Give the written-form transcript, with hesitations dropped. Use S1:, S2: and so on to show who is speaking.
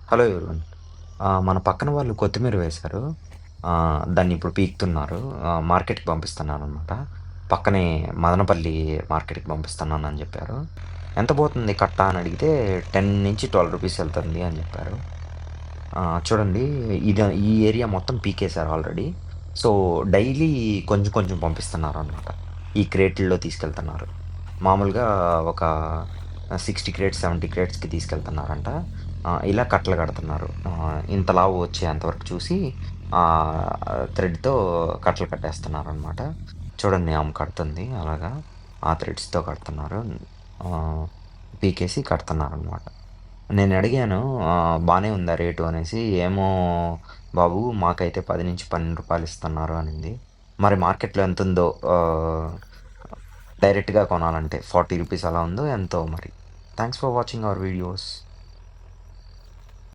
S1: Hello everyone. మన పక్కన వాళ్ళు కొత్తిమీర వేశారు. దాన్ని ఇప్పుడు పీకుతున్నారు. మార్కెట్‌కి పంపిస్తున్నారనమాట. పక్కనే మదనపల్లి మార్కెట్‌కి పంపిస్తున్నానని జెప్పారు. ఎంత పోతుంది కట్ట అని అడిగితే 10-12 రూపీస్ ఎళ్తుంది అని జెప్పారు. చూడండి, ఈ ఏరియా మొత్తం పీకేశారు ఆల్రెడీ. సో, డైలీ కొంచెం కొంచెం పంపిస్తున్నారనమాట. ఈ క్రేటుల్లో తీసుకెళ్తున్నారు. మామూలుగా ఒక 60 క్రేట్స్, 70 క్రేట్స్‌కి తీసుకెళ్తున్నారంట. ఇలా కట్టలు కడుతున్నారు. ఇంత లావు వచ్చేంత వరకు చూసి థ్రెడ్‌తో కట్టలు కట్టేస్తున్నారనమాట. చూడండి, ఆమె కడుతుంది అలాగా. ఆ థ్రెడ్స్‌తో కడుతున్నారు. ఆహ్, పీకేసి కడుతున్నారనమాట. నేనడిగాను, బానే ఉందా రేటు అనేసి. "ఏమో బాబు, మాకైతే 10-12 ఇస్తున్నారు" అనింది. మరి మార్కెట్‌లో ఎంతుందో, డైరెక్ట్‌గా కొనాలంటే 40 రూపీస్ అలా ఉందో ఎంతో మరి. Thanks for watching our videos.